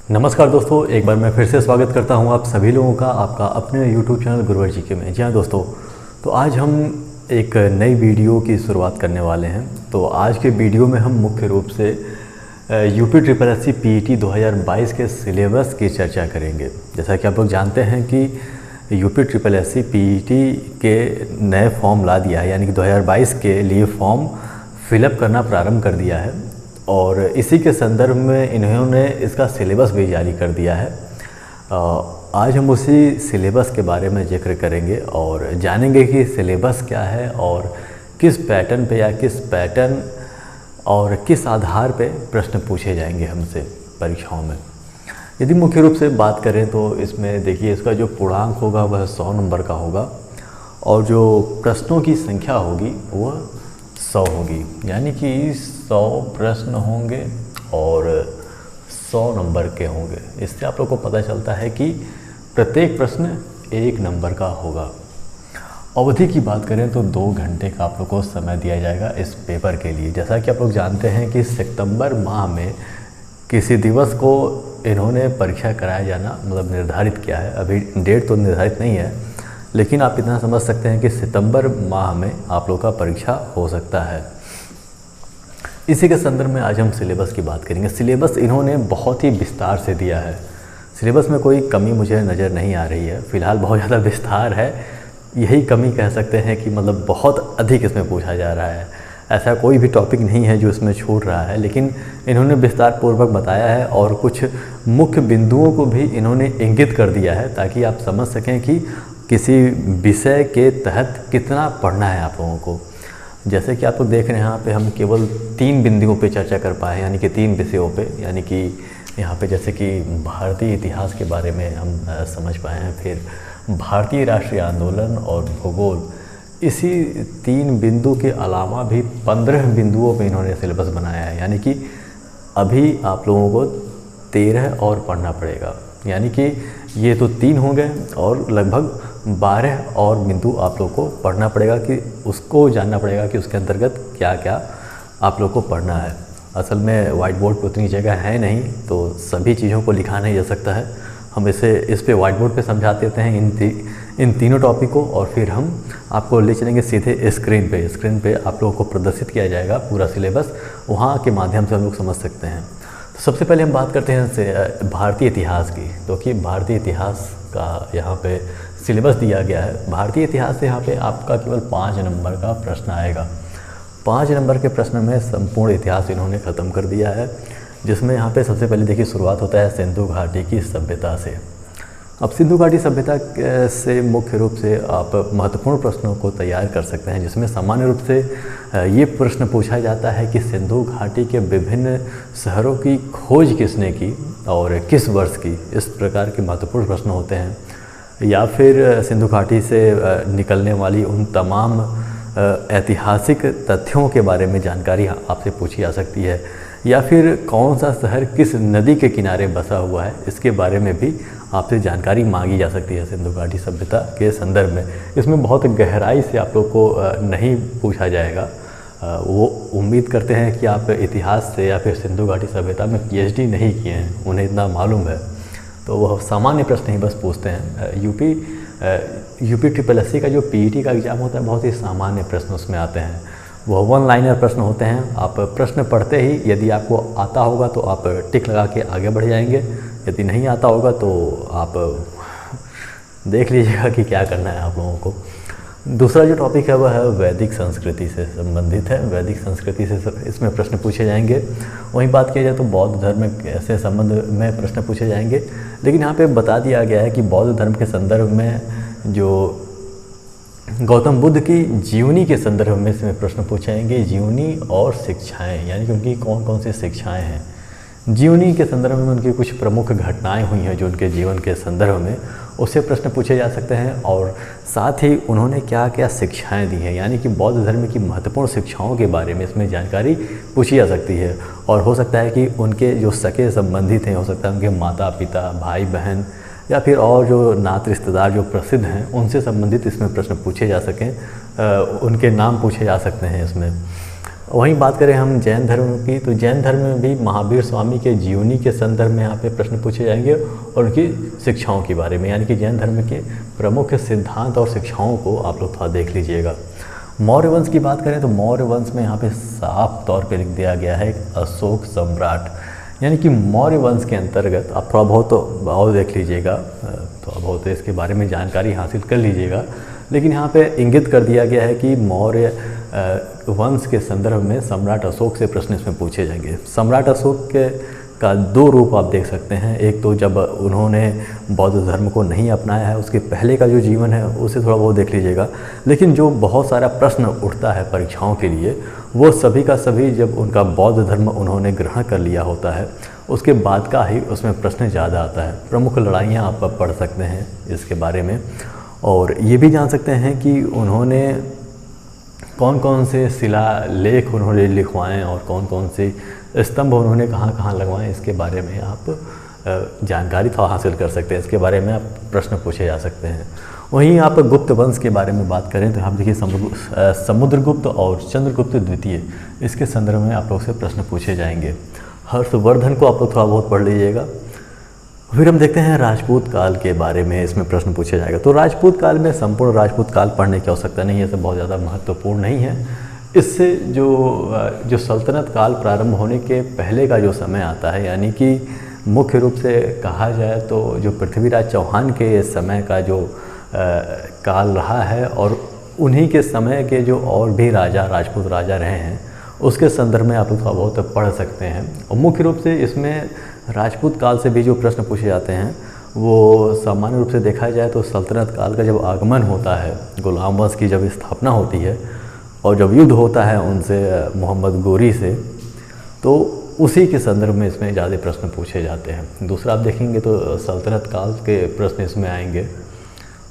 नमस्कार दोस्तों, एक बार मैं फिर से स्वागत करता हूं आप सभी लोगों का आपका अपने YouTube चैनल गुरुवर जी के में। जी हाँ दोस्तों, तो आज हम एक नई वीडियो की शुरुआत करने वाले हैं। तो आज के वीडियो में हम मुख्य रूप से UP triple S C PET 2022 के सिलेबस की चर्चा करेंगे। जैसा कि आप लोग जानते हैं कि UP triple S C PET के नए फॉर्म ला दिया है, यानी कि 2022 के लिए फॉर्म फिलअप करना प्रारंभ कर दिया है और इसी के संदर्भ में इन्होंने इसका सिलेबस भी जारी कर दिया है। आज हम उसी सिलेबस के बारे में जिक्र करेंगे और जानेंगे कि सिलेबस क्या है और किस पैटर्न पे या किस पैटर्न और किस आधार पे प्रश्न पूछे जाएंगे हमसे परीक्षाओं में। यदि मुख्य रूप से बात करें तो इसमें देखिए, इसका जो पूर्णांक होगा वह 100 नंबर का होगा और जो प्रश्नों की संख्या होगी वह 100 होगी, यानी कि 100 प्रश्न होंगे और 100 नंबर के होंगे। इससे आप लोग को पता चलता है कि प्रत्येक प्रश्न 1 नंबर का होगा। अवधि की बात करें तो 2 घंटे का आप लोग को समय दिया जाएगा इस पेपर के लिए। जैसा कि आप लोग जानते हैं कि सितंबर माह में किसी दिवस को इन्होंने परीक्षा कराया जाना मतलब निर्धारित किया है। अभी डेट तो निर्धारित नहीं है, लेकिन आप इतना समझ सकते हैं कि सितंबर माह में आप लोग का परीक्षा हो सकता है। इसी के संदर्भ में आज हम सिलेबस की बात करेंगे। सिलेबस इन्होंने बहुत ही विस्तार से दिया है। सिलेबस में कोई कमी मुझे नज़र नहीं आ रही है। फ़िलहाल बहुत ज़्यादा विस्तार है, यही कमी कह सकते हैं कि मतलब बहुत अधिक इसमें पूछा जा रहा है। ऐसा कोई भी टॉपिक नहीं है जो इसमें छूट रहा है, लेकिन इन्होंने विस्तार पूर्वक बताया है और कुछ मुख्य बिंदुओं को भी इन्होंने इंगित कर दिया है ताकि आप समझ सकें कि किसी विषय के तहत कितना पढ़ना है आप लोगों को। जैसे कि आप लोग देख रहे हैं, यहाँ पे हम केवल 3 बिंदुओं पे चर्चा कर पाए हैं, यानी कि 3 विषयों पे, यानी कि यहाँ पे जैसे कि भारतीय इतिहास के बारे में हम समझ पाए हैं, फिर भारतीय राष्ट्रीय आंदोलन और भूगोल। इसी 3 बिंदु के अलावा भी 15 बिंदुओं पे इन्होंने सिलेबस बनाया है, यानी कि अभी आप लोगों को 13 और पढ़ना पड़ेगा। यानी कि ये तो 3 हो गए और लगभग 12 और बिंदु आप लोग को पढ़ना पड़ेगा, कि उसको जानना पड़ेगा कि उसके अंतर्गत क्या क्या आप लोग को पढ़ना है। असल में वाइट बोर्ड पर उतनी जगह है नहीं, तो सभी चीज़ों को लिखा नहीं जा सकता है। हम इस पे वाइट बोर्ड पे समझा देते हैं इन तीनों टॉपिक को, और फिर हम आपको ले चलेंगे सीधे स्क्रीन पे आप लोगों को प्रदर्शित किया जाएगा पूरा सिलेबस, वहाँ के माध्यम से हम लोग समझ सकते हैं। तो सबसे पहले हम बात करते हैं भारतीय इतिहास की, तो कि भारतीय इतिहास का यहाँ पे सिलेबस दिया गया है। भारतीय इतिहास से यहाँ पे आपका केवल 5 नंबर का प्रश्न आएगा। 5 नंबर के प्रश्न में संपूर्ण इतिहास इन्होंने ख़त्म कर दिया है, जिसमें यहाँ पे सबसे पहले देखिए शुरुआत होता है सिंधु घाटी की सभ्यता से। अब सिंधु घाटी सभ्यता से मुख्य रूप से आप महत्वपूर्ण प्रश्नों को तैयार कर सकते हैं, जिसमें सामान्य रूप से ये प्रश्न पूछा जाता है कि सिंधु घाटी के विभिन्न शहरों की खोज किसने की और किस वर्ष की। इस प्रकार के महत्वपूर्ण प्रश्न होते हैं। या फिर सिंधु घाटी से निकलने वाली उन तमाम ऐतिहासिक तथ्यों के बारे में जानकारी आपसे पूछी जा सकती है। या फिर कौन सा शहर किस नदी के किनारे बसा हुआ है, इसके बारे में भी आपसे जानकारी मांगी जा सकती है सिंधु घाटी सभ्यता के संदर्भ में। इसमें बहुत गहराई से आप लोग को नहीं पूछा जाएगा। वो उम्मीद करते हैं कि आप इतिहास से या फिर सिंधु घाटी सभ्यता में PhD नहीं किए हैं, उन्हें इतना मालूम है, तो वह सामान्य प्रश्न ही बस पूछते हैं। यूपी ट्रिपल एस सी का जो PET का एग्ज़ाम होता है, बहुत ही सामान्य प्रश्न उसमें आते हैं। वह 1 लाइनर प्रश्न होते हैं। आप प्रश्न पढ़ते ही यदि आपको आता होगा तो आप टिक लगा के आगे बढ़ जाएंगे, यदि नहीं आता होगा तो आप देख लीजिएगा कि क्या करना है आप लोगों को। दूसरा जो टॉपिक है वह है वैदिक संस्कृति से संबंधित है। वैदिक संस्कृति से इसमें प्रश्न पूछे जाएंगे। वहीं बात किया जाए तो बौद्ध धर्म से संबंध में प्रश्न पूछे जाएंगे, लेकिन यहाँ पे बता दिया गया है कि बौद्ध धर्म के संदर्भ में जो गौतम बुद्ध की जीवनी के संदर्भ में इसमें प्रश्न पूछे जाएंगे। जीवनी और शिक्षाएँ, यानी कि उनकी कौन कौन सी शिक्षाएँ हैं। जीवनी के संदर्भ में उनकी कुछ प्रमुख घटनाएं हुई हैं जो उनके जीवन के संदर्भ में, उससे प्रश्न पूछे जा सकते हैं। और साथ ही उन्होंने क्या क्या शिक्षाएं दी हैं, यानी कि बौद्ध धर्म की महत्वपूर्ण शिक्षाओं के बारे में इसमें जानकारी पूछी जा सकती है। और हो सकता है कि उनके जो सगे संबंधित हैं, हो सकता है उनके माता पिता, भाई बहन या फिर और जो नात रिश्तेदार जो प्रसिद्ध हैं, उनसे संबंधित इसमें प्रश्न पूछे जा सकें, उनके नाम पूछे जा सकते हैं इसमें। वहीं बात करें हम जैन धर्म की, तो जैन धर्म में भी महावीर स्वामी के जीवनी के संदर्भ में यहाँ पे प्रश्न पूछे जाएंगे और उनकी शिक्षाओं के बारे में, यानी कि जैन धर्म के प्रमुख सिद्धांत और शिक्षाओं को आप लोग थोड़ा देख लीजिएगा। मौर्य वंश की बात करें तो मौर्य वंश में यहाँ पे साफ तौर पे लिख दिया गया है अशोक सम्राट, यानी कि मौर्य वंश के अंतर्गत आप थोड़ा बहुत देख लीजिएगा, थोड़ा बहुत इसके बारे में जानकारी हासिल कर लीजिएगा। लेकिन यहाँ पे इंगित कर दिया गया है कि मौर्य वंश के संदर्भ में सम्राट अशोक से प्रश्न इसमें पूछे जाएंगे। सम्राट अशोक का दो रूप आप देख सकते हैं, एक तो जब उन्होंने बौद्ध धर्म को नहीं अपनाया है उसके पहले का जो जीवन है उसे थोड़ा बहुत देख लीजिएगा। लेकिन जो बहुत सारा प्रश्न उठता है परीक्षाओं के लिए वो सभी का सभी जब उनका बौद्ध धर्म उन्होंने ग्रहण कर लिया होता है उसके बाद का ही उसमें प्रश्न ज़्यादा आता है। प्रमुख लड़ाइयाँ आप पढ़ सकते हैं इसके बारे में, और ये भी जान सकते हैं कि उन्होंने कौन कौन से शिलालेख उन्होंने लिखवाएं और कौन कौन से स्तंभ उन्होंने कहाँ कहाँ लगवाएं, इसके बारे में आप जानकारी थोड़ा हासिल कर सकते हैं। इसके बारे में आप प्रश्न पूछे जा सकते हैं। वहीं आप गुप्त वंश के बारे में बात करें तो आप देखिए समुद्रगुप्त और चंद्रगुप्त द्वितीय, इसके संदर्भ में आप लोग से प्रश्न पूछे जाएंगे। हर्षवर्धन को आप लोग थोड़ा बहुत पढ़ लीजिएगा। फिर हम देखते हैं राजपूत काल के बारे में, इसमें प्रश्न पूछा जाएगा। तो राजपूत काल में संपूर्ण राजपूत काल पढ़ने की आवश्यकता नहीं है, ये सब बहुत ज़्यादा महत्वपूर्ण नहीं है। इससे जो सल्तनत काल प्रारंभ होने के पहले का जो समय आता है, यानी कि मुख्य रूप से कहा जाए तो जो पृथ्वीराज चौहान के समय का जो काल रहा है और उन्हीं के समय के जो और भी राजा राजपूत राजा रहे हैं उसके संदर्भ में आप लोग थोड़ा बहुत पढ़ सकते हैं। और मुख्य रूप से इसमें राजपूत काल से भी जो प्रश्न पूछे जाते हैं वो सामान्य रूप से देखा जाए तो सल्तनत काल का जब आगमन होता है, गुलाम वंश की जब स्थापना होती है और जब युद्ध होता है उनसे मोहम्मद गोरी से, तो उसी के संदर्भ में इसमें ज़्यादा प्रश्न पूछे जाते हैं। दूसरा आप देखेंगे तो सल्तनत काल के प्रश्न इसमें आएंगे,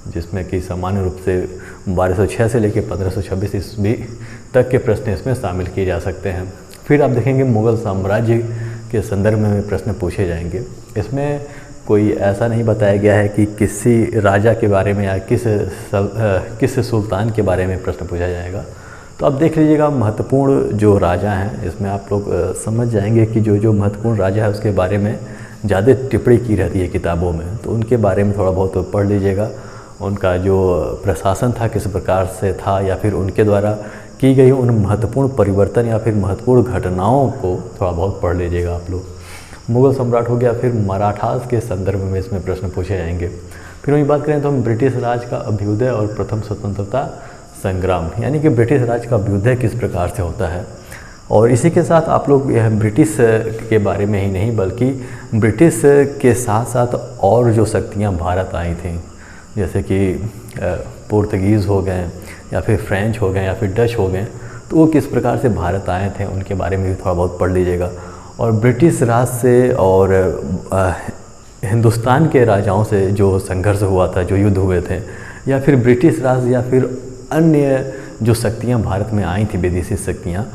जिसमें कि सामान्य रूप से 1206 से लेकर 1526 ईस्वी तक के प्रश्न इसमें शामिल किए जा सकते हैं। फिर आप देखेंगे मुग़ल साम्राज्य के संदर्भ में प्रश्न पूछे जाएंगे। इसमें कोई ऐसा नहीं बताया गया है कि किसी राजा के बारे में या किस सुल्तान के बारे में प्रश्न पूछा जाएगा। तो आप देख लीजिएगा महत्वपूर्ण जो राजा हैं इसमें आप लोग समझ जाएंगे कि जो महत्वपूर्ण राजा है उसके बारे में ज़्यादा टिप्पणी की रहती है किताबों में, तो उनके बारे में थोड़ा बहुत पढ़ लीजिएगा। उनका जो प्रशासन था किस प्रकार से था, या फिर उनके द्वारा की गई उन महत्वपूर्ण परिवर्तन या फिर महत्वपूर्ण घटनाओं को थोड़ा बहुत पढ़ लीजिएगा आप लोग। मुग़ल सम्राट हो गया, फिर मराठास के संदर्भ में इसमें प्रश्न पूछे जाएंगे। फिर वही बात करें तो हम ब्रिटिश राज का अभ्युदय और प्रथम स्वतंत्रता संग्राम, यानी कि ब्रिटिश राज का अभ्युदय किस प्रकार से होता है। और इसी के साथ आप लोग यह ब्रिटिश के बारे में ही नहीं बल्कि ब्रिटिश के साथ साथ और जो शक्तियाँ भारत आई थीं, जैसे कि पुर्तगीज़ हो गए या फिर फ्रेंच हो गए या फिर डच हो गए, तो वो किस प्रकार से भारत आए थे उनके बारे में भी थोड़ा बहुत पढ़ लीजिएगा। और ब्रिटिश राज से और हिंदुस्तान के राजाओं से जो संघर्ष हुआ था, जो युद्ध हुए थे, या फिर ब्रिटिश राज या फिर अन्य जो शक्तियाँ भारत में आई थी विदेशी शक्तियाँ,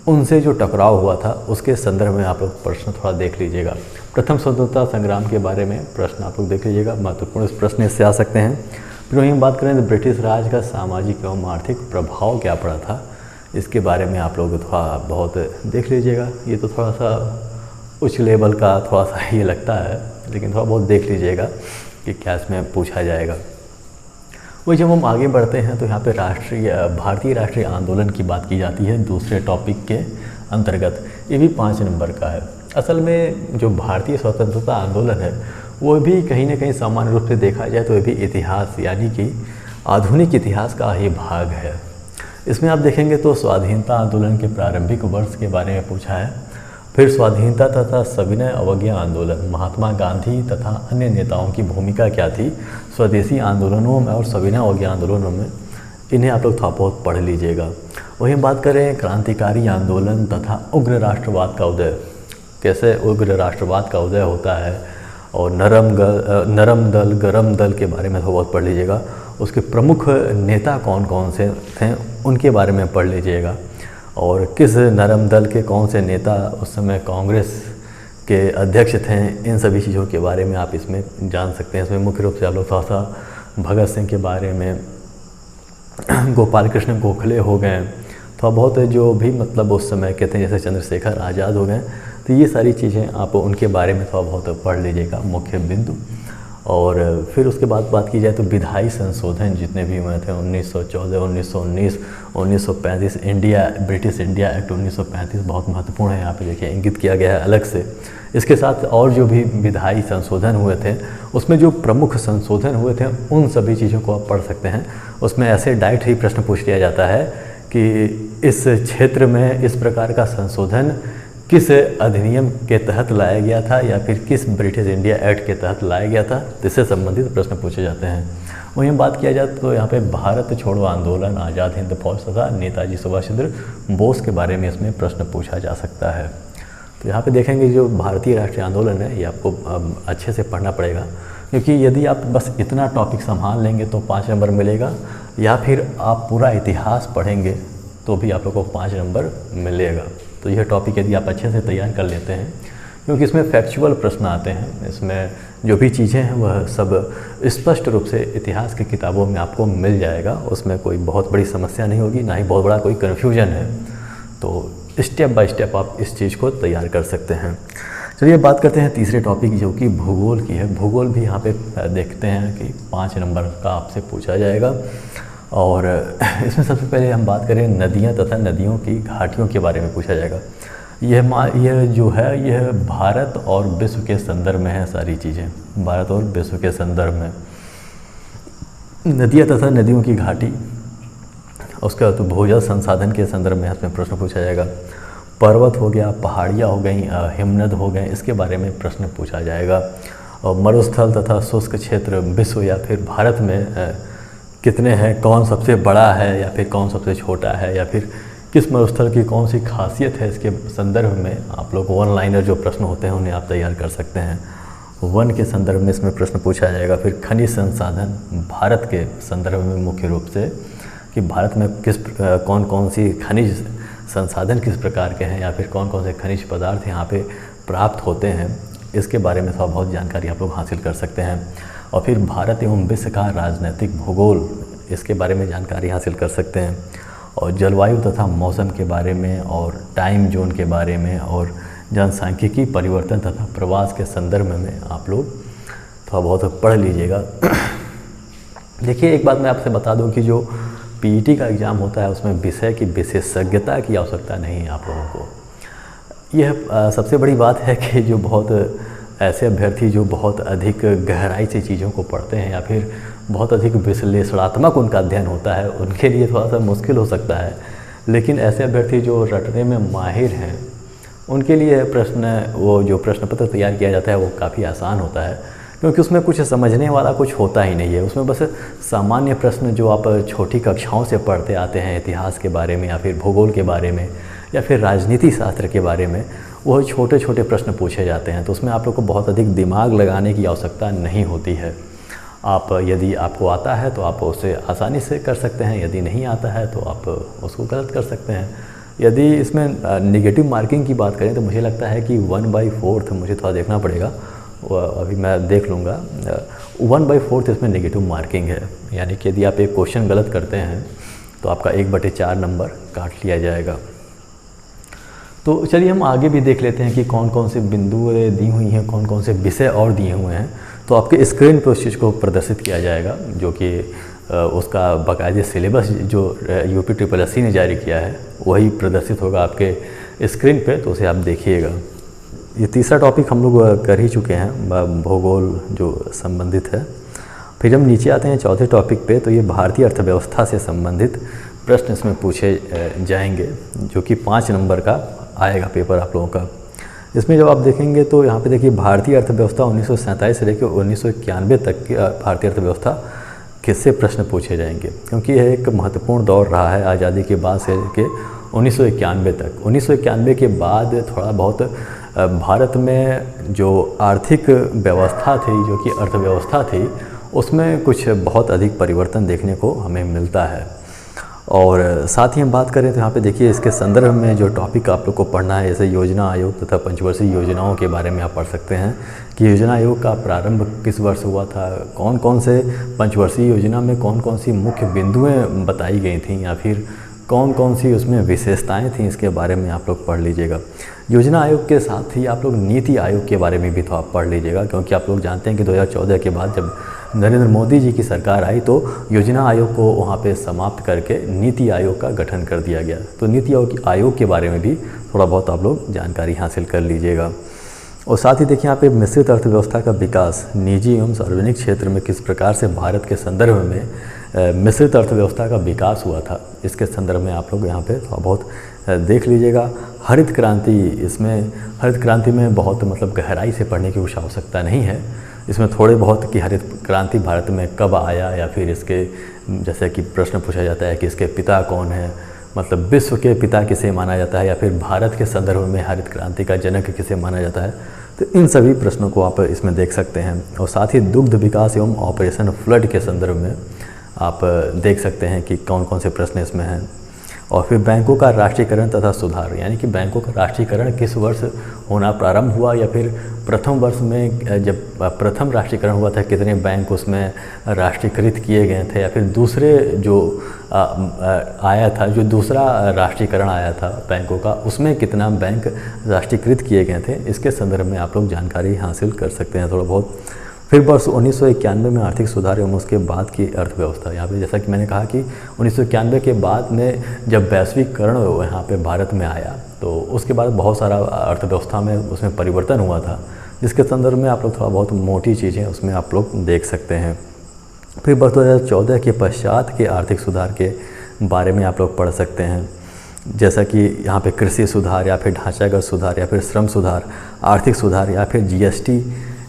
उनसे जो टकराव हुआ था उसके संदर्भ में आप लोग प्रश्न थोड़ा देख लीजिएगा। प्रथम स्वतंत्रता संग्राम के बारे में प्रश्न आप लोग देख लीजिएगा, महत्वपूर्ण प्रश्न इससे आ सकते हैं। फिर वहीं बात करें तो ब्रिटिश राज का सामाजिक एवं आर्थिक प्रभाव क्या पड़ा था, इसके बारे में आप लोग थोड़ा बहुत देख लीजिएगा। ये तो थोड़ा सा उच्च लेवल का थोड़ा सा ये लगता है, लेकिन थोड़ा बहुत देख लीजिएगा कि क्या इसमें पूछा जाएगा। वही जब हम आगे बढ़ते हैं तो यहाँ पे भारतीय राष्ट्रीय आंदोलन की बात की जाती है दूसरे टॉपिक के अंतर्गत। ये भी 5 नंबर का है। असल में जो भारतीय स्वतंत्रता आंदोलन है वो भी कहीं ना कहीं सामान्य रूप से देखा जाए तो ये भी इतिहास यानी कि आधुनिक इतिहास का ही भाग है। इसमें आप देखेंगे तो स्वाधीनता आंदोलन के प्रारंभिक वर्ष के बारे में पूछा है, फिर स्वाधीनता तथा सविनय अवज्ञा आंदोलन, महात्मा गांधी तथा अन्य नेताओं की भूमिका क्या थी स्वदेशी आंदोलनों में और सविनय अवज्ञा आंदोलनों में, इन्हें आप लोग थोड़ा बहुत पढ़ लीजिएगा। वहीं बात करें क्रांतिकारी आंदोलन तथा उग्र राष्ट्रवाद का उदय, कैसे उग्र राष्ट्रवाद का उदय होता है, और नरम दल गरम दल के बारे में थोड़ा बहुत पढ़ लीजिएगा। उसके प्रमुख नेता कौन कौन से थे उनके बारे में पढ़ लीजिएगा, और किस नरम दल के कौन से नेता उस समय कांग्रेस के अध्यक्ष थे, इन सभी चीज़ों के बारे में आप इसमें जान सकते हैं। इसमें मुख्य रूप से आप लोग थोड़ा सा भगत सिंह के बारे में, गोपाल कृष्ण गोखले हो गए, थोड़ा बहुत जो भी मतलब उस समय कहते हैं जैसे चंद्रशेखर आज़ाद हो गए, तो ये सारी चीज़ें आप उनके बारे में थोड़ा बहुत पढ़ लीजिएगा, मुख्य बिंदु। और फिर उसके बाद बात की जाए तो विधायी संशोधन जितने भी हुए थे 1914, 1919, 1935, ब्रिटिश इंडिया एक्ट 1935 बहुत महत्वपूर्ण है, यहाँ पे देखिए इंगित किया गया है अलग से। इसके साथ और जो भी विधायी संशोधन हुए थे उसमें जो प्रमुख संशोधन हुए थे उन सभी चीज़ों को आप पढ़ सकते हैं। उसमें ऐसे डायरेक्ट ही प्रश्न पूछ लिया जाता है कि इस क्षेत्र में इस प्रकार का संशोधन किस अधिनियम के तहत लाया गया था या फिर किस ब्रिटिश इंडिया एक्ट के तहत लाया गया था, इससे संबंधित प्रश्न पूछे जाते हैं। वहीं बात किया जाए तो यहाँ पे भारत छोड़ो आंदोलन, आज़ाद हिंद फौज तथा नेताजी सुभाष चंद्र बोस के बारे में इसमें प्रश्न पूछा जा सकता है। तो यहाँ पे देखेंगे जो भारतीय राष्ट्रीय आंदोलन है ये आपको अच्छे से पढ़ना पड़ेगा, क्योंकि यदि आप बस इतना टॉपिक संभाल लेंगे तो 5 नंबर मिलेगा, या फिर आप पूरा इतिहास पढ़ेंगे तो भी आप लोग को 5 नंबर मिलेगा। तो यह टॉपिक यदि आप अच्छे से तैयार कर लेते हैं, क्योंकि इसमें फैक्चुअल प्रश्न आते हैं, इसमें जो भी चीज़ें हैं वह सब स्पष्ट रूप से इतिहास की किताबों में आपको मिल जाएगा, उसमें कोई बहुत बड़ी समस्या नहीं होगी, ना ही बहुत बड़ा कोई कन्फ्यूजन है। तो स्टेप बाय स्टेप आप इस चीज़ को तैयार कर सकते हैं। चलिए बात करते हैं तीसरे टॉपिक जो कि भूगोल की है। भूगोल भी यहाँ पे देखते हैं कि 5 नंबर का आपसे पूछा जाएगा। और इसमें सबसे पहले हम बात करें नदियाँ तथा नदियों की घाटियों के बारे में पूछा जाएगा। यह जो है यह भारत और विश्व के संदर्भ में है, सारी चीज़ें भारत और विश्व के संदर्भ में। नदियाँ तथा नदियों की घाटी, उसके बाद तो भूजल संसाधन के संदर्भ में इसमें प्रश्न पूछा जाएगा। पर्वत हो गया, पहाड़ियाँ हो गई, हिमनद हो गए, इसके बारे में प्रश्न पूछा जाएगा। और मरुस्थल तथा शुष्क क्षेत्र विश्व या फिर भारत में कितने हैं, कौन सबसे बड़ा है या फिर कौन सबसे छोटा है, या फिर किस मरुस्थल की कौन सी खासियत है, इसके संदर्भ में आप लोग वन लाइनर जो प्रश्न होते हैं उन्हें आप तैयार कर सकते हैं। वन के संदर्भ में इसमें प्रश्न पूछा जाएगा। फिर खनिज संसाधन भारत के संदर्भ में मुख्य रूप से कि भारत में कौन कौन सी खनिज संसाधन किस प्रकार के हैं, या फिर कौन कौन से खनिज पदार्थ यहाँ पे प्राप्त होते हैं, इसके बारे में थोड़ा बहुत जानकारी आप लोग हासिल कर सकते हैं। और फिर भारत एवं विश्व का राजनीतिक भूगोल, इसके बारे में जानकारी हासिल कर सकते हैं। और जलवायु तथा मौसम के बारे में, और टाइम जोन के बारे में, और जनसांख्यिकी परिवर्तन तथा प्रवास के संदर्भ में आप लोग थोड़ा बहुत पढ़ लीजिएगा। देखिए एक बात मैं आपसे बता दूं कि जो पीईटी का एग्ज़ाम होता है उसमें विषय की विशेषज्ञता की आवश्यकता नहीं है आप लोगों को। यह सबसे बड़ी बात है कि जो बहुत ऐसे अभ्यर्थी जो बहुत अधिक गहराई से चीज़ों को पढ़ते हैं या फिर बहुत अधिक विश्लेषणात्मक उनका अध्ययन होता है, उनके लिए थोड़ा सा मुश्किल हो सकता है। लेकिन ऐसे अभ्यर्थी जो रटने में माहिर हैं उनके लिए वो जो प्रश्न पत्र तैयार किया जाता है वो काफ़ी आसान होता है, क्योंकि उसमें कुछ समझने वाला कुछ होता ही नहीं है। उसमें बस सामान्य प्रश्न जो आप छोटी कक्षाओं से पढ़ते आते हैं, इतिहास के बारे में या फिर भूगोल के बारे में या फिर राजनीति शास्त्र के बारे में, वो छोटे छोटे प्रश्न पूछे जाते हैं। तो उसमें आप लोग को बहुत अधिक दिमाग लगाने की आवश्यकता नहीं होती है। आप यदि आपको आता है तो आप उसे आसानी से कर सकते हैं, यदि नहीं आता है तो आप उसको गलत कर सकते हैं। यदि इसमें नेगेटिव मार्किंग की बात करें तो मुझे लगता है कि 1/4 मुझे थोड़ा देखना पड़ेगा, अभी मैं देख लूँगा। 1/4 इसमें नेगेटिव मार्किंग है, यानी कि यदि आप एक क्वेश्चन गलत करते हैं तो आपका 1/4 नंबर काट लिया जाएगा। तो चलिए हम आगे भी देख लेते हैं कि कौन कौन से बिंदुएं दी हुई हैं, कौन कौन से विषय और दिए हुए हैं। तो आपके स्क्रीन पर उस चीज़ को प्रदर्शित किया जाएगा, जो कि उसका बाकायदे सिलेबस जो UPSSC ने जारी किया है वही प्रदर्शित होगा आपके स्क्रीन पे, तो उसे आप देखिएगा। ये तीसरा टॉपिक हम लोग कर ही चुके हैं, भूगोल जो संबंधित है। फिर हम नीचे आते हैं चौथे टॉपिक पे, तो ये भारतीय अर्थव्यवस्था से संबंधित प्रश्न इसमें पूछे जाएंगे, जो कि 5 नंबर का आएगा पेपर आप लोगों का। इसमें जब आप देखेंगे तो यहाँ पे देखिए भारतीय अर्थव्यवस्था 1947 से लेकर 1991 तक की भारतीय अर्थव्यवस्था किससे प्रश्न पूछे जाएंगे, क्योंकि यह एक महत्वपूर्ण दौर रहा है आज़ादी के बाद से लेकर 1991 तक। 1991 के बाद थोड़ा बहुत भारत में जो आर्थिक व्यवस्था थी, जो कि अर्थव्यवस्था थी, उसमें कुछ बहुत अधिक परिवर्तन देखने को हमें मिलता है। और साथ ही हम बात करें तो यहाँ पे देखिए इसके संदर्भ में जो टॉपिक आप लोग को पढ़ना है, जैसे योजना आयोग तथा पंचवर्षीय योजनाओं के बारे में आप पढ़ सकते हैं कि योजना आयोग का प्रारंभ किस वर्ष हुआ था, कौन कौन से पंचवर्षीय योजना में कौन कौन सी मुख्य बिंदुएं बताई गई थी, या फिर कौन कौन सी उसमें विशेषताएं थीं, इसके बारे में आप लोग पढ़ लीजिएगा। योजना आयोग के साथ ही आप लोग नीति आयोग के बारे में भी तो आप पढ़ लीजिएगा, क्योंकि आप लोग जानते हैं कि 2014 के बाद जब नरेंद्र मोदी जी की सरकार आई तो योजना आयोग को वहाँ पे समाप्त करके नीति आयोग का गठन कर दिया गया। तो नीति आयोग के बारे में भी थोड़ा बहुत आप लोग जानकारी हासिल कर लीजिएगा। और साथ ही देखिए यहाँ पे मिश्रित अर्थव्यवस्था का विकास निजी एवं सार्वजनिक क्षेत्र में किस प्रकार से भारत के संदर्भ में मिश्रित अर्थव्यवस्था का विकास हुआ था, इसके संदर्भ में आप लोग यहाँ पे थोड़ा बहुत देख लीजिएगा। हरित क्रांति, इसमें हरित क्रांति में बहुत मतलब गहराई से पढ़ने की कुछ आवश्यकता नहीं है। इसमें थोड़े बहुत कि हरित क्रांति भारत में कब आया, या फिर इसके जैसे कि प्रश्न पूछा जाता है कि इसके पिता कौन है, मतलब विश्व के पिता किसे माना जाता है, या फिर भारत के संदर्भ में हरित क्रांति का जनक किसे माना जाता है। तो इन सभी प्रश्नों को आप इसमें देख सकते हैं। और साथ ही दुग्ध विकास एवं ऑपरेशन फ्लड के संदर्भ में आप देख सकते हैं कि कौन कौन से प्रश्न इसमें हैं। और फिर बैंकों का राष्ट्रीयकरण तथा सुधार, यानी कि बैंकों का राष्ट्रीयकरण किस वर्ष होना प्रारंभ हुआ, या फिर प्रथम वर्ष में जब प्रथम राष्ट्रीयकरण हुआ था कितने बैंक उसमें राष्ट्रीयकृत किए गए थे, या फिर दूसरे जो आया था, जो दूसरा राष्ट्रीयकरण आया था बैंकों का, उसमें कितना बैंक राष्ट्रीयकृत किए गए थे, इसके संदर्भ में आप लोग जानकारी हासिल कर सकते हैं थोड़ा बहुत। फिर वर्ष 1991 में आर्थिक सुधार एवं उसके बाद की अर्थव्यवस्था, यहाँ पे जैसा कि मैंने कहा कि 1991 के बाद में जब वैश्वीकरण यहाँ पे भारत में आया तो उसके बाद बहुत सारा अर्थव्यवस्था में उसमें परिवर्तन हुआ था, जिसके संदर्भ में आप लोग थोड़ा बहुत मोटी चीज़ें उसमें आप लोग देख सकते हैं। फिर वर्ष 2014 के पश्चात के आर्थिक सुधार के बारे में आप लोग पढ़ सकते हैं, जैसा कि यहाँ पे कृषि सुधार, या फिर ढांचागत सुधार, या फिर श्रम सुधार, आर्थिक सुधार, या फिर जीएसटी।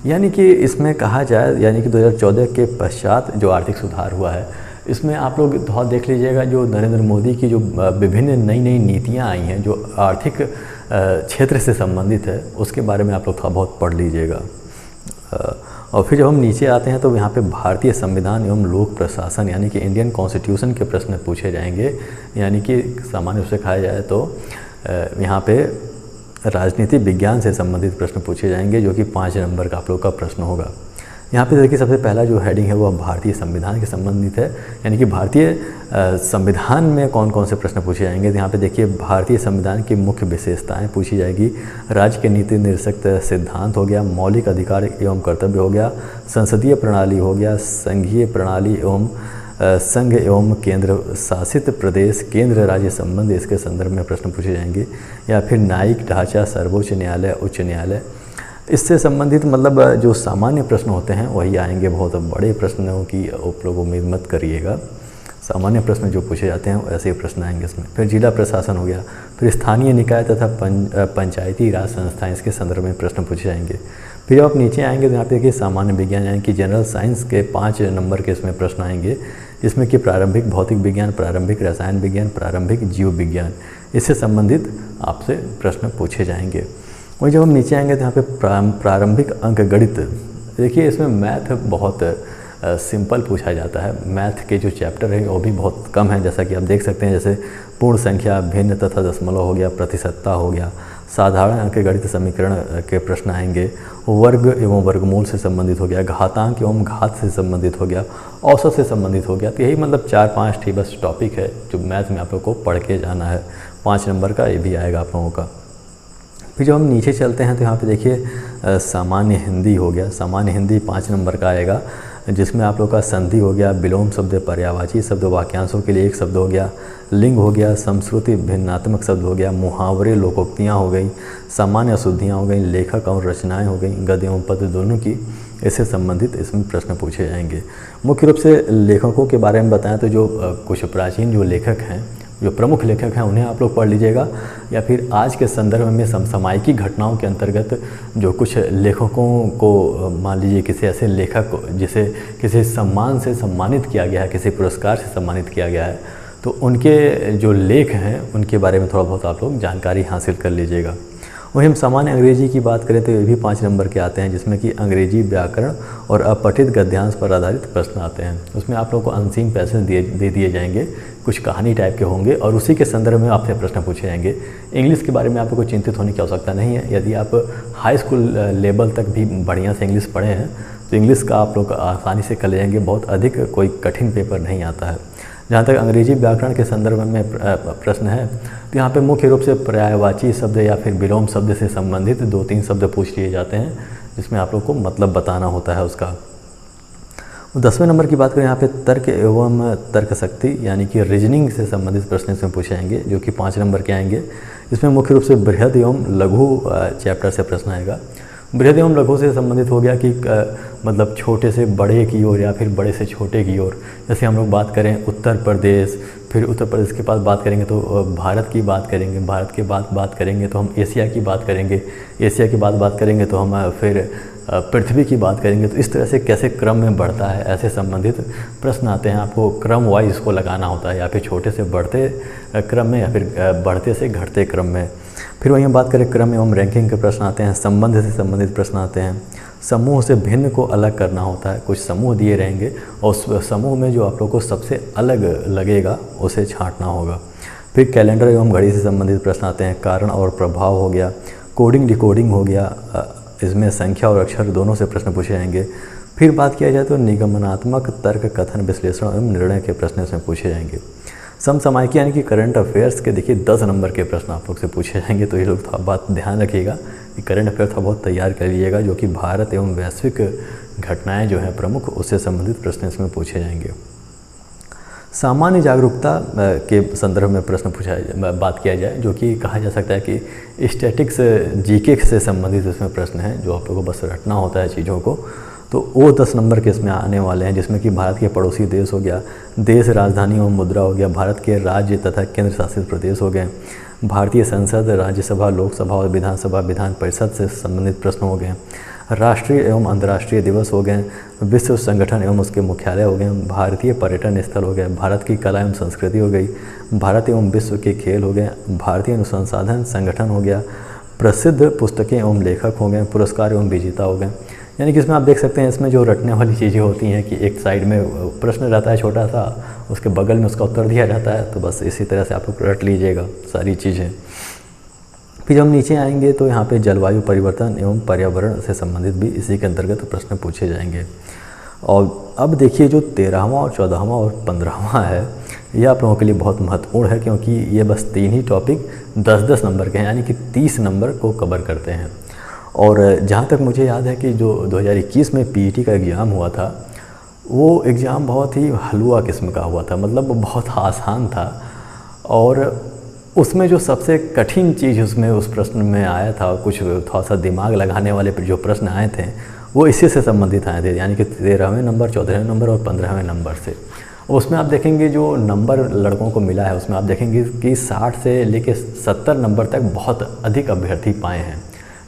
यानी कि इसमें कहा जाए, यानी कि 2014 के पश्चात जो आर्थिक सुधार हुआ है, इसमें आप लोग थोड़ा देख लीजिएगा जो नरेंद्र मोदी की जो विभिन्न नई नई नीतियाँ आई हैं जो आर्थिक क्षेत्र से संबंधित है, उसके बारे में आप लोग थोड़ा बहुत पढ़ लीजिएगा। और फिर जब हम नीचे आते हैं तो यहाँ पे भारतीय संविधान एवं लोक प्रशासन, यानी कि इंडियन कॉन्स्टिट्यूशन के प्रश्न पूछे जाएंगे। यानी कि सामान्य रूप से कहा जाए तो यहाँ पे राजनीति विज्ञान से संबंधित प्रश्न पूछे जाएंगे, जो कि 5 नंबर का आप लोग का प्रश्न होगा। यहाँ पे देखिए सबसे पहला जो हेडिंग है वो भारतीय संविधान के संबंधित है, यानी कि भारतीय संविधान में कौन कौन से प्रश्न पूछे जाएंगे। तो यहाँ पे देखिए भारतीय संविधान की मुख्य विशेषताएं पूछी जाएगी, राज्य के नीति निर्देशक सिद्धांत हो गया, मौलिक अधिकार एवं कर्तव्य हो गया, संसदीय प्रणाली हो गया, संघीय प्रणाली एवं संघ एवं केंद्र शासित प्रदेश केंद्र राज्य संबंध, इसके संदर्भ में प्रश्न पूछे जाएंगे, या फिर न्यायिक ढांचा, सर्वोच्च न्यायालय, उच्च न्यायालय, इससे संबंधित मतलब जो सामान्य प्रश्न होते हैं वही आएंगे। बहुत बड़े प्रश्नों की आप लोग उम्मीद मत करिएगा, सामान्य प्रश्न जो पूछे जाते हैं ऐसे ही प्रश्न आएंगे इसमें। फिर जिला प्रशासन हो गया, फिर स्थानीय निकाय तथा पंचायती राज संस्थाएं, इसके संदर्भ में प्रश्न पूछे जाएंगे। फिर जब आप नीचे आएंगे तो यहाँ पे देखिए सामान्य विज्ञान, यानी कि जनरल साइंस के 5 नंबर के इसमें प्रश्न आएंगे, जिसमें कि प्रारंभिक भौतिक विज्ञान, प्रारंभिक रसायन विज्ञान, प्रारंभिक जीव विज्ञान, इससे संबंधित आपसे प्रश्न पूछे जाएंगे। वही जब हम नीचे आएंगे तो यहाँ पे प्रारंभिक अंक गणित, देखिए इसमें मैथ बहुत सिंपल पूछा जाता है। मैथ के जो चैप्टर है वो भी बहुत कम है, जैसा कि आप देख सकते हैं, जैसे पूर्ण संख्या, भिन्न तथा दशमलव हो गया, प्रतिशतता हो गया, साधारण अंक गणित समीकरण के प्रश्न आएंगे, वर्ग एवं वर्गमूल से संबंधित हो गया, घातांक एवं घात से संबंधित हो गया, औसत से संबंधित हो गया। तो यही मतलब 4-5 ही बस टॉपिक है जो मैथ में आप लोग को पढ़ के जाना है। 5 नंबर का ये भी आएगा आप लोगों का। फिर जब हम नीचे चलते हैं तो यहाँ पे देखिए सामान्य हिंदी हो गया, सामान्य हिंदी 5 नंबर का आएगा, जिसमें आप लोग का संधि हो गया, विलोम शब्द, पर्यायवाची शब्द, वाक्यांशों के लिए एक शब्द हो गया, लिंग हो गया, समश्रुति भिन्नात्मक शब्द हो गया, मुहावरे लोकोक्तियाँ हो गई, सामान्य अशुद्धियाँ हो गई, लेखक और रचनाएं हो गई, गद्य एवं पद्य दोनों की इससे संबंधित इसमें प्रश्न पूछे जाएंगे। मुख्य रूप से लेखकों के बारे में बताएं तो जो कुछ प्राचीन जो लेखक हैं, जो प्रमुख लेखक हैं, उन्हें आप लोग पढ़ लीजिएगा, या फिर आज के संदर्भ में समसामयिकी घटनाओं के अंतर्गत जो कुछ लेखकों को मान लीजिए किसी ऐसे लेखक को जिसे किसी सम्मान से सम्मानित किया गया है, किसी पुरस्कार से सम्मानित किया गया है, तो उनके जो लेख हैं उनके बारे में थोड़ा बहुत आप लोग जानकारी हासिल कर लीजिएगा। वहीं हम सामान्य अंग्रेजी की बात करें तो ये भी 5 नंबर के आते हैं, जिसमें कि अंग्रेजी व्याकरण और अपठित गद्यांश पर आधारित प्रश्न आते हैं। उसमें आप लोगों को अनसीन पैसेज दे दिए जाएंगे, कुछ कहानी टाइप के होंगे और उसी के संदर्भ में आपसे प्रश्न पूछे जाएंगे। इंग्लिश के बारे में आपको चिंतित होने की आवश्यकता नहीं है। यदि आप हाई स्कूल लेवल तक भी बढ़िया से इंग्लिश पढ़े हैं तो इंग्लिश का आप लोग आसानी से कर ले जाएंगे, बहुत अधिक कोई कठिन पेपर नहीं आता है। जहाँ तक अंग्रेजी व्याकरण के संदर्भ में प्रश्न है तो यहाँ पे मुख्य रूप से पर्यायवाची शब्द या फिर विलोम शब्द से संबंधित 2-3 शब्द पूछ लिए जाते हैं, जिसमें आप लोग को मतलब बताना होता है उसका। 10वें नंबर की बात करें, यहाँ पे तर्क एवं तर्क शक्ति यानी कि रीजनिंग से संबंधित प्रश्न इसमें पूछे जाएंगे, जो कि 5 नंबर के आएंगे। इसमें मुख्य रूप से बृहद एवं लघु चैप्टर से प्रश्न आएगा। बृहद एवं लघु से संबंधित हो गया कि मतलब छोटे से बड़े की ओर या फिर बड़े से छोटे की ओर। जैसे हम लोग बात करें उत्तर प्रदेश, फिर उत्तर प्रदेश के बाद बात करेंगे तो भारत की बात करेंगे, भारत के बाद बात करेंगे तो हम एशिया की बात करेंगे, एशिया के बाद बात करेंगे तो हम फिर पृथ्वी की बात करेंगे। तो इस तरह से कैसे क्रम में बढ़ता है, ऐसे संबंधित प्रश्न आते हैं। आपको क्रम वाइज इसको लगाना होता है, या फिर छोटे से बढ़ते क्रम में या फिर बढ़ते से घटते क्रम में। फिर वहीं बात करें क्रम एवं रैंकिंग के प्रश्न आते हैं, संबंध से संबंधित प्रश्न आते हैं। समूह से भिन्न को अलग करना होता है, कुछ समूह दिए रहेंगे और उस समूह में जो आप लोग को सबसे अलग लगेगा उसे छांटना होगा। फिर कैलेंडर एवं घड़ी से संबंधित प्रश्न आते हैं, कारण और प्रभाव हो गया, कोडिंग डिकोडिंग हो गया, इसमें संख्या और अक्षर दोनों से प्रश्न पूछे जाएंगे। फिर बात किया जाए तो निगमनात्मक तर्क कथन विश्लेषण एवं निर्णय के प्रश्न इसमें पूछे जाएंगे। समसामयिक यानी कि करंट अफेयर्स के देखिए 10 नंबर के प्रश्न आप लोग से पूछे जाएंगे, तो ये लोग थोड़ा बात ध्यान रखिएगा कि करंट अफेयर थोड़ा बहुत तैयार कर लीजिएगा, जो कि भारत एवं वैश्विक घटनाएं जो हैं प्रमुख, उससे संबंधित प्रश्न इसमें पूछे जाएंगे। सामान्य जागरूकता के संदर्भ में प्रश्न बात किया जाए, जो कि कहा जा सकता है कि स्टैटिक्स जीके से संबंधित इसमें प्रश्न है, जो आप लोगों को बस रटना होता है चीज़ों को। तो वो 10 नंबर के इसमें आने वाले हैं, जिसमें कि भारत के पड़ोसी देश हो गया, देश राजधानी एवं मुद्रा हो गया, भारत के राज्य तथा केंद्र शासित प्रदेश हो गए, भारतीय संसद, राज्यसभा, लोकसभा और विधानसभा, विधान परिषद से संबंधित प्रश्न हो गए, राष्ट्रीय एवं अंतर्राष्ट्रीय दिवस हो गए, विश्व संगठन एवं उसके मुख्यालय हो गए, भारतीय पर्यटन स्थल हो गए, भारत की कला एवं संस्कृति हो गई, भारत एवं विश्व के खेल हो गए, भारतीय अनुसंधान संगठन हो गया, प्रसिद्ध पुस्तकें एवं लेखक हो गए, पुरस्कार एवं विजेता हो गए। यानी कि इसमें आप देख सकते हैं, इसमें जो रटने वाली चीज़ें होती हैं कि एक साइड में प्रश्न रहता है छोटा सा, उसके बगल में उसका उत्तर दिया जाता है, तो बस इसी तरह से आप लोग रट लीजिएगा सारी चीज़ें। फिर जब हम नीचे आएंगे तो यहाँ पे जलवायु परिवर्तन एवं पर्यावरण से संबंधित भी इसी के अंतर्गत प्रश्न पूछे जाएंगे। और अब देखिए जो 13वां और 14वां और 15वां है, ये आप लोगों के लिए बहुत महत्वपूर्ण है, क्योंकि ये बस 3 ही टॉपिक 10-10 नंबर के हैं, यानी कि 30 नंबर को कवर करते हैं। और जहाँ तक मुझे याद है कि जो 2021 में पीईटी का एग्ज़ाम हुआ था, वो एग्ज़ाम बहुत ही हलवा किस्म का हुआ था, मतलब बहुत आसान था। और उसमें जो सबसे कठिन चीज़ उसमें उस प्रश्न में आया था, कुछ थोड़ा सा दिमाग लगाने वाले जो प्रश्न आए थे, वो इसी से संबंधित आए थे, यानी कि 13वें नंबर, 14वें नंबर और 15वें नंबर से। उसमें आप देखेंगे जो नंबर लड़कों को मिला है, उसमें आप देखेंगे कि 60 से लेकर 70 नंबर तक बहुत अधिक अभ्यर्थी पाए हैं,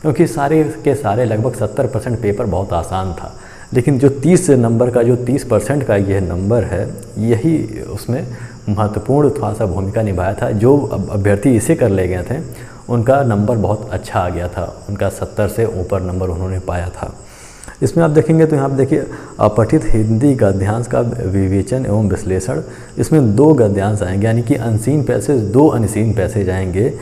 क्योंकि सारे के सारे लगभग 70% पेपर बहुत आसान था। लेकिन जो 30 नंबर का, जो 30% का यह नंबर है, यही उसमें महत्वपूर्ण थोड़ा सा भूमिका निभाया था। जो अभ्यर्थी इसे कर ले गए थे, उनका नंबर बहुत अच्छा आ गया था, उनका 70 से ऊपर नंबर उन्होंने पाया था। इसमें आप देखेंगे तो यहाँ पर देखिए अपठित हिंदी गद्यांश का विवेचन एवं विश्लेषण, इसमें 2 गद्यांश आएंगे, यानी कि अनसीन पैसेज, 2 अनसीन पैसेज आएंगे,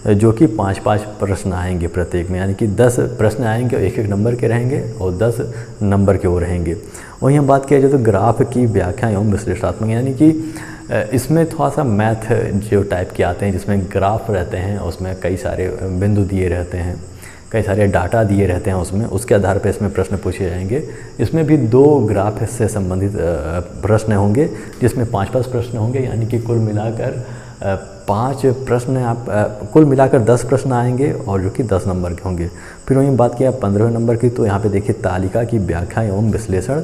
जो कि 5-5 प्रश्न आएंगे प्रत्येक में, यानी कि 10 प्रश्न आएंगे और 1-1 नंबर के रहेंगे और 10 नंबर के वो रहेंगे। वहीं हम बात किया जाए तो ग्राफ की व्याख्या एवं विश्लेषणात्मक, यानी कि इसमें थोड़ा सा मैथ जो टाइप के आते हैं, जिसमें ग्राफ रहते हैं, उसमें कई सारे बिंदु दिए रहते हैं, कई सारे डाटा दिए रहते हैं उसमें, उसके आधार पर इसमें प्रश्न पूछे जाएंगे। इसमें भी 2 ग्राफ से संबंधित प्रश्न होंगे, जिसमें 5-5 प्रश्न होंगे, यानी कि कुल मिलाकर 5 प्रश्न कुल मिलाकर 10 प्रश्न आएंगे और जो कि 10 नंबर के होंगे। फिर वहीं बात किया 15वें नंबर की, तो यहाँ पे देखिए तालिका की व्याख्या एवं विश्लेषण,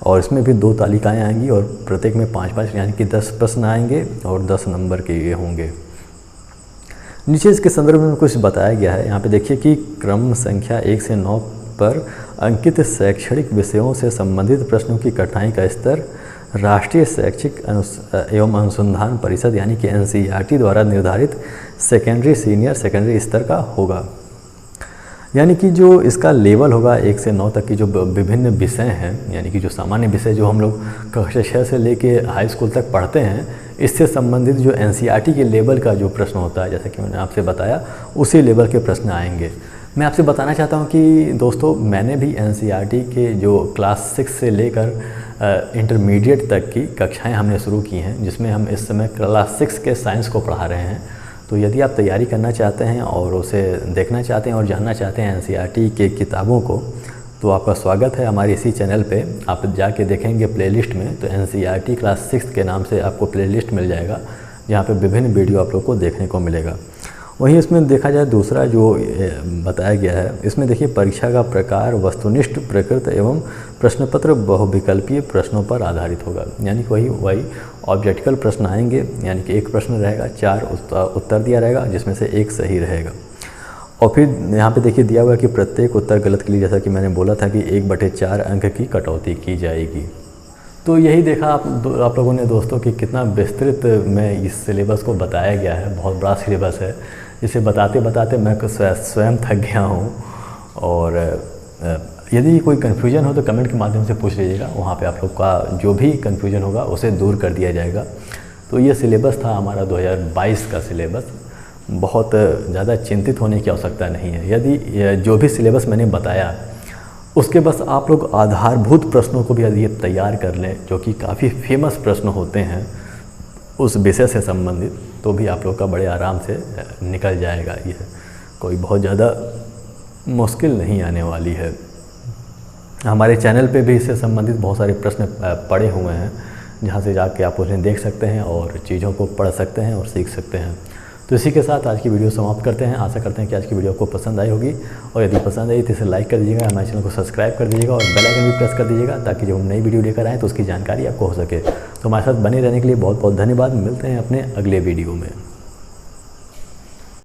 और इसमें भी 2 तालिकाएँ आएंगी और प्रत्येक में 5-5 यानी कि 10 प्रश्न आएंगे और 10 नंबर के ये होंगे। नीचे इसके संदर्भ में कुछ बताया गया है। यहाँ पे देखिए कि क्रम संख्या 1 से 9 पर अंकित शैक्षणिक विषयों से संबंधित प्रश्नों की कठिनाई का स्तर राष्ट्रीय शैक्षिक एवं अनुसंधान परिषद यानी कि NCERT द्वारा निर्धारित सेकेंडरी, सीनियर सेकेंडरी स्तर का होगा। यानी कि जो इसका लेवल होगा 1 से 9 तक की जो विभिन्न विषय हैं, यानी कि जो सामान्य विषय जो हम लोग कक्षा 6 से लेके हाई स्कूल तक पढ़ते हैं, इससे संबंधित जो NCERT के लेवल का जो प्रश्न होता है, जैसा कि मैंने आपसे बताया, उसी लेवल के प्रश्न आएंगे। मैं आपसे बताना चाहता हूँ कि दोस्तों मैंने भी एनसीईआरटी के जो क्लास 6 से लेकर इंटरमीडिएट तक की कक्षाएं हमने शुरू की हैं, जिसमें हम इस समय क्लास 6 के साइंस को पढ़ा रहे हैं। तो यदि आप तैयारी करना चाहते हैं और उसे देखना चाहते हैं और जानना चाहते हैं एनसीईआरटी के किताबों को, तो आपका स्वागत है हमारे इसी चैनल पे। आप जाके देखेंगे प्लेलिस्ट में, तो एनसीईआरटी क्लास 6 के नाम से आपको प्लेलिस्ट मिल जाएगा, जहाँ पे विभिन्न वीडियो आप लोग को देखने को मिलेगा। वहीं इसमें देखा जाए दूसरा जो बताया गया है, इसमें देखिए परीक्षा का प्रकार वस्तुनिष्ठ, प्रकृत एवं प्रश्नपत्र बहुविकल्पीय प्रश्नों पर आधारित होगा। यानी कि वही ऑब्जेक्टिकल प्रश्न आएंगे, यानी कि एक प्रश्न रहेगा, 4 उत्तर दिया रहेगा, जिसमें से एक सही रहेगा। और फिर यहाँ पे देखिए दिया हुआ कि प्रत्येक उत्तर गलत के लिए, जैसा कि मैंने बोला था कि 1/4 अंक की कटौती की जाएगी। तो यही देखा आप लोगों ने दोस्तों कि कितना विस्तृत में इस सिलेबस को बताया गया है। बहुत बड़ा सिलेबस है, इसे बताते बताते मैं स्वयं थक गया हूँ। और यदि कोई कन्फ्यूजन हो तो कमेंट के माध्यम से पूछ लीजिएगा, वहाँ पे आप लोग का जो भी कन्फ्यूजन होगा उसे दूर कर दिया जाएगा। तो ये सिलेबस था हमारा 2022 का सिलेबस। बहुत ज़्यादा चिंतित होने की आवश्यकता नहीं है। यदि जो भी सिलेबस मैंने बताया उसके बस आप लोग आधारभूत प्रश्नों को भी यदि तैयार कर लें, जो कि काफ़ी फेमस प्रश्न होते हैं उस विषय से संबंधित, तो भी आप लोग का बड़े आराम से निकल जाएगा। यह कोई बहुत ज़्यादा मुश्किल नहीं आने वाली है। हमारे चैनल पे भी इससे संबंधित बहुत सारे प्रश्न पड़े हुए हैं, जहाँ से जाके आप उन्हें देख सकते हैं और चीज़ों को पढ़ सकते हैं और सीख सकते हैं। तो इसी के साथ आज की वीडियो समाप्त करते हैं। आशा करते हैं कि आज की वीडियो आपको पसंद आई होगी, और यदि पसंद आई तो इसे लाइक कर दीजिएगा, हमारे चैनल को सब्सक्राइब कर दीजिएगा और बेल आइकन भी प्रेस कर दीजिएगा, ताकि जब हम नई वीडियो लेकर आएँ तो उसकी जानकारी आपको हो सके। तो हमारे साथ बने रहने के लिए बहुत बहुत धन्यवाद। मिलते हैं अपने अगले वीडियो में।